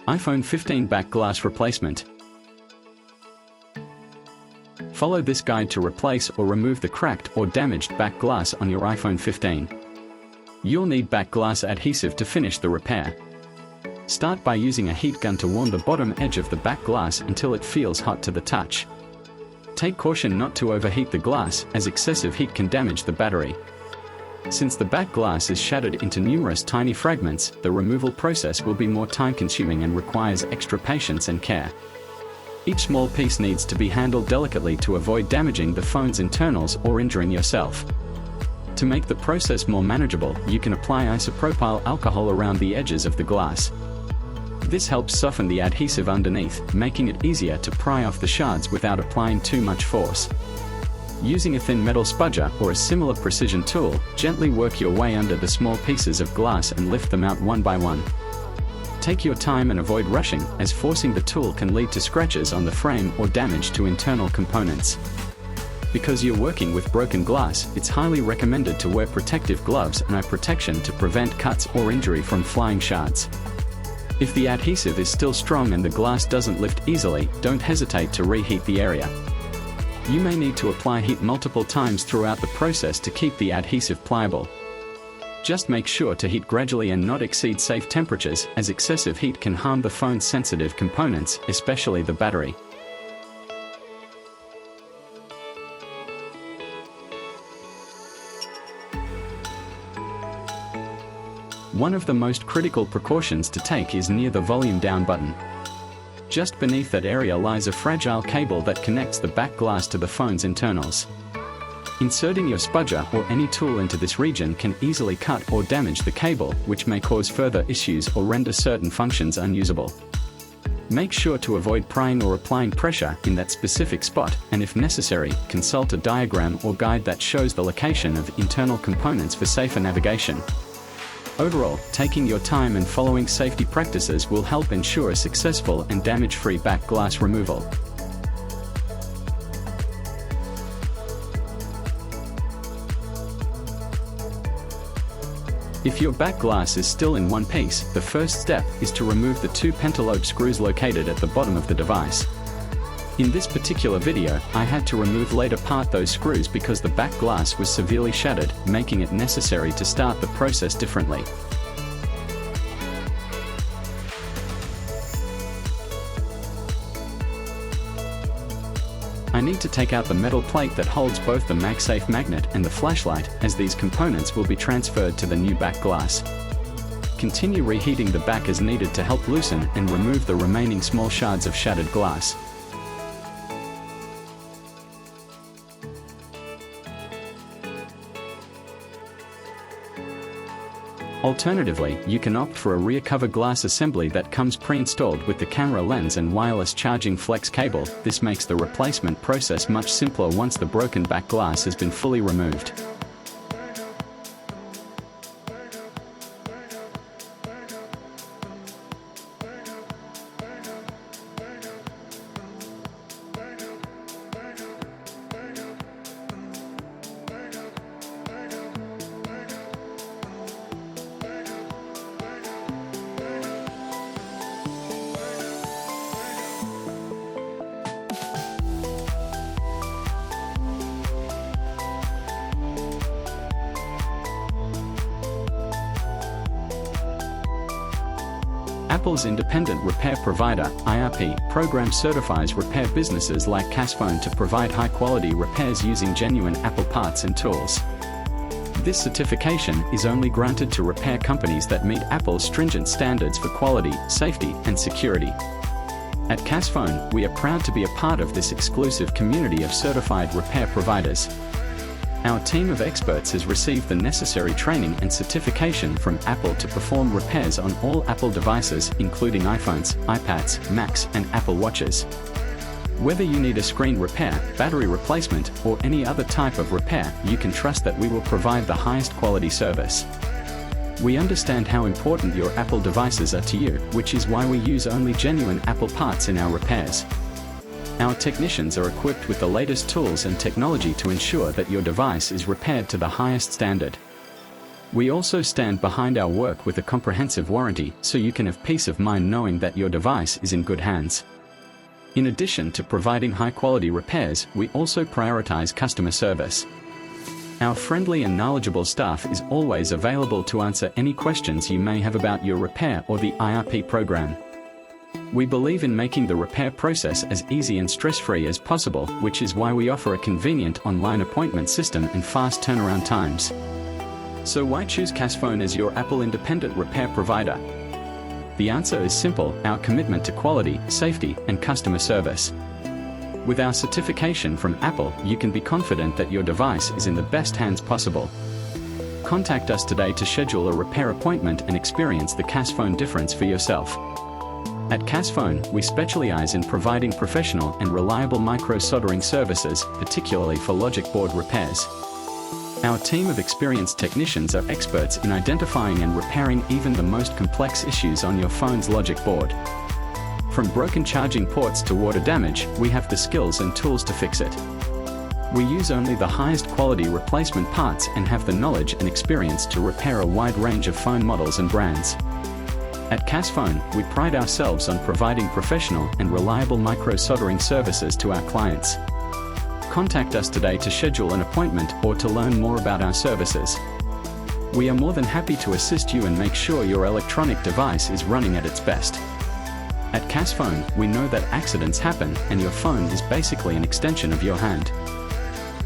iPhone 15 back glass replacement. Follow this guide to replace or remove the cracked or damaged back glass on your iPhone 15. You'll need back glass adhesive to finish the repair. Start by using a heat gun to warm the bottom edge of the back glass until it feels hot to the touch. Take caution not to overheat the glass, as excessive heat can damage the battery. Since the back glass is shattered into numerous tiny fragments, the removal process will be more time-consuming and requires extra patience and care. Each small piece needs to be handled delicately to avoid damaging the phone's internals or injuring yourself. To make the process more manageable, you can apply isopropyl alcohol around the edges of the glass. This helps soften the adhesive underneath, making it easier to pry off the shards without applying too much force. Using a thin metal spudger or a similar precision tool, gently work your way under the small pieces of glass and lift them out one by one. Take your time and avoid rushing, as forcing the tool can lead to scratches on the frame or damage to internal components. Because you're working with broken glass, it's highly recommended to wear protective gloves and eye protection to prevent cuts or injury from flying shards. If the adhesive is still strong and the glass doesn't lift easily, don't hesitate to reheat the area. You may need to apply heat multiple times throughout the process to keep the adhesive pliable. Just make sure to heat gradually and not exceed safe temperatures, as excessive heat can harm the phone's sensitive components, especially the battery. One of the most critical precautions to take is near the volume down button. Just beneath that area lies a fragile cable that connects the back glass to the phone's internals. Inserting your spudger or any tool into this region can easily cut or damage the cable, which may cause further issues or render certain functions unusable. Make sure to avoid prying or applying pressure in that specific spot, and if necessary, consult a diagram or guide that shows the location of internal components for safer navigation. Overall, taking your time and following safety practices will help ensure a successful and damage-free back glass removal. If your back glass is still in one piece, the first step is to remove the two pentalobe screws located at the bottom of the device. In this particular video, I had to remove laid apart those screws because the back glass was severely shattered, making it necessary to start the process differently. I need to take out the metal plate that holds both the MagSafe magnet and the flashlight, as these components will be transferred to the new back glass. Continue reheating the back as needed to help loosen and remove the remaining small shards of shattered glass. Alternatively, you can opt for a rear cover glass assembly that comes pre-installed with the camera lens and wireless charging flex cable. This makes the replacement process much simpler once the broken back glass has been fully removed. Apple's independent repair provider, IRP, program certifies repair businesses like Casphone to provide high-quality repairs using genuine Apple parts and tools. This certification is only granted to repair companies that meet Apple's stringent standards for quality, safety, and security. At Casphone, we are proud to be a part of this exclusive community of certified repair providers. Our team of experts has received the necessary training and certification from Apple to perform repairs on all Apple devices, including iPhones, iPads, Macs, and Apple Watches. Whether you need a screen repair, battery replacement, or any other type of repair, you can trust that we will provide the highest quality service. We understand how important your Apple devices are to you, which is why we use only genuine Apple parts in our repairs. Our technicians are equipped with the latest tools and technology to ensure that your device is repaired to the highest standard. We also stand behind our work with a comprehensive warranty, so you can have peace of mind knowing that your device is in good hands. In addition to providing high-quality repairs, we also prioritize customer service. Our friendly and knowledgeable staff is always available to answer any questions you may have about your repair or the IRP program. We believe in making the repair process as easy and stress-free as possible, which is why we offer a convenient online appointment system and fast turnaround times. So why choose Casphone as your Apple independent repair provider? The answer is simple: our commitment to quality, safety, and customer service. With our certification from Apple, you can be confident that your device is in the best hands possible. Contact us today to schedule a repair appointment and experience the Casphone difference for yourself. At Casphone, we specialize in providing professional and reliable micro-soldering services, particularly for logic board repairs. Our team of experienced technicians are experts in identifying and repairing even the most complex issues on your phone's logic board. From broken charging ports to water damage, we have the skills and tools to fix it. We use only the highest quality replacement parts and have the knowledge and experience to repair a wide range of phone models and brands. At Casphone, we pride ourselves on providing professional and reliable micro-soldering services to our clients. Contact us today to schedule an appointment or to learn more about our services. We are more than happy to assist you and make sure your electronic device is running at its best. At Casphone, we know that accidents happen and your phone is basically an extension of your hand.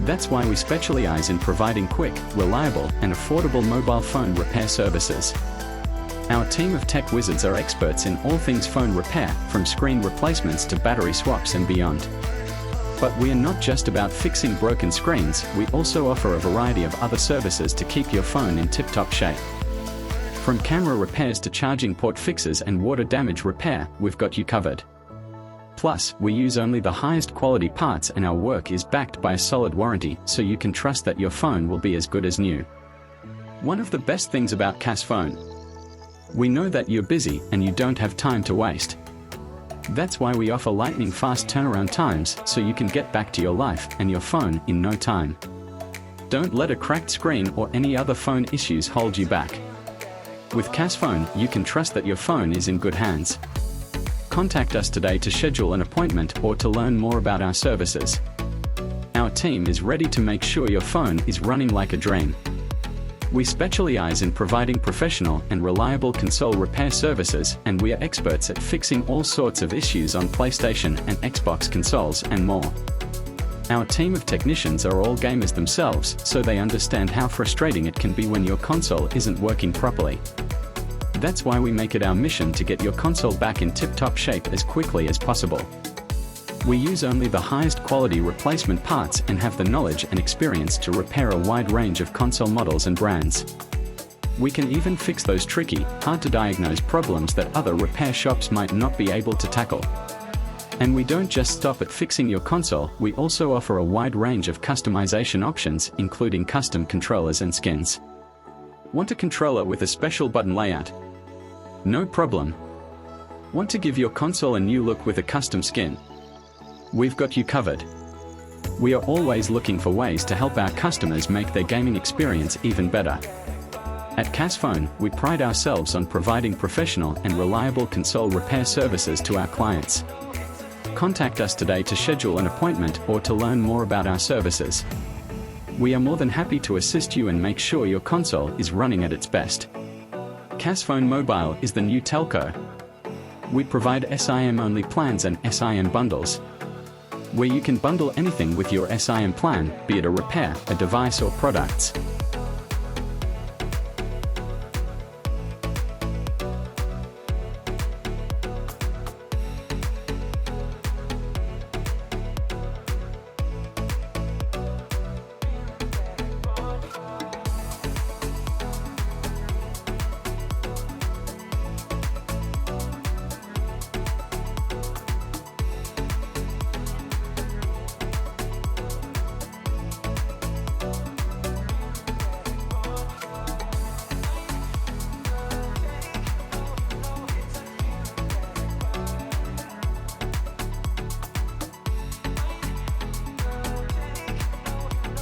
That's why we specialize in providing quick, reliable, and affordable mobile phone repair services. Our team of tech wizards are experts in all things phone repair, from screen replacements to battery swaps and beyond. But we are not just about fixing broken screens, we also offer a variety of other services to keep your phone in tip-top shape. From camera repairs to charging port fixes and water damage repair, we've got you covered. Plus, we use only the highest quality parts and our work is backed by a solid warranty, so you can trust that your phone will be as good as new. One of the best things about Casphone: we know that you're busy and you don't have time to waste. That's why we offer lightning-fast turnaround times, so you can get back to your life and your phone in no time. Don't let a cracked screen or any other phone issues hold you back. With Casphone, you can trust that your phone is in good hands. Contact us today to schedule an appointment or to learn more about our services. Our team is ready to make sure your phone is running like a dream. We specialize in providing professional and reliable console repair services, and we are experts at fixing all sorts of issues on PlayStation and Xbox consoles and more. Our team of technicians are all gamers themselves, so they understand how frustrating it can be when your console isn't working properly. That's why we make it our mission to get your console back in tip-top shape as quickly as possible. We use only the highest quality replacement parts and have the knowledge and experience to repair a wide range of console models and brands. We can even fix those tricky, hard-to-diagnose problems that other repair shops might not be able to tackle. And we don't just stop at fixing your console, we also offer a wide range of customization options, including custom controllers and skins. Want a controller with a special button layout? No problem. Want to give your console a new look with a custom skin? We've got you covered. We are always looking for ways to help our customers make their gaming experience even better. At Casphone, we pride ourselves on providing professional and reliable console repair services to our clients. Contact us today to schedule an appointment or to learn more about our services. We are more than happy to assist you and make sure your console is running at its best. Casphone Mobile is the new telco. We provide SIM-only plans and SIM bundles, where you can bundle anything with your SIM plan, be it a repair, a device or products.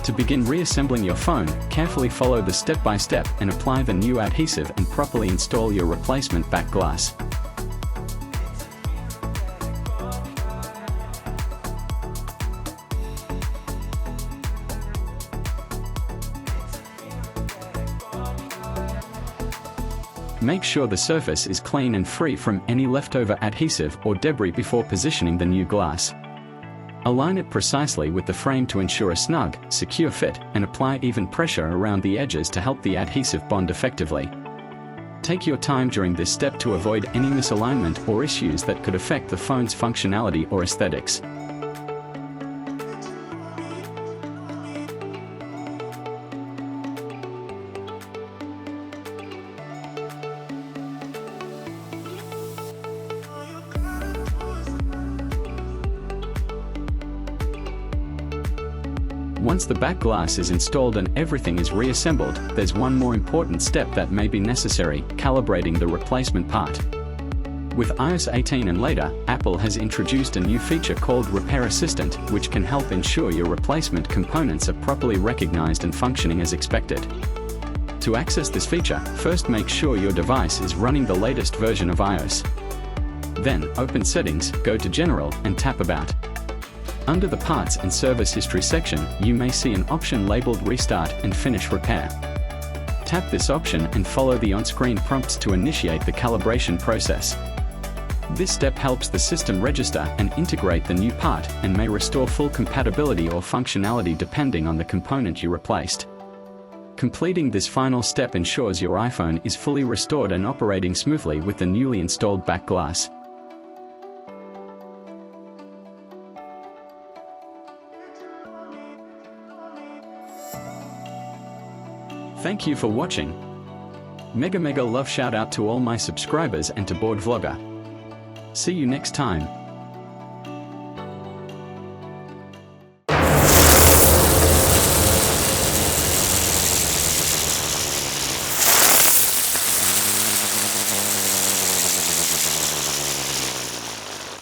To begin reassembling your phone, carefully follow the step-by-step and apply the new adhesive and properly install your replacement back glass. Make sure the surface is clean and free from any leftover adhesive or debris before positioning the new glass. Align it precisely with the frame to ensure a snug, secure fit, and apply even pressure around the edges to help the adhesive bond effectively. Take your time during this step to avoid any misalignment or issues that could affect the phone's functionality or aesthetics. Once the back glass is installed and everything is reassembled, there's one more important step that may be necessary: calibrating the replacement part. With iOS 18 and later, Apple has introduced a new feature called Repair Assistant, which can help ensure your replacement components are properly recognized and functioning as expected. To access this feature, first make sure your device is running the latest version of iOS. Then, open Settings, go to General, and tap About. Under the Parts and Service History section, you may see an option labeled Restart and Finish Repair. Tap this option and follow the on-screen prompts to initiate the calibration process. This step helps the system register and integrate the new part and may restore full compatibility or functionality depending on the component you replaced. Completing this final step ensures your iPhone is fully restored and operating smoothly with the newly installed back glass. Thank you for watching. Mega love shout out to all my subscribers and to Board Vlogger. See you next time.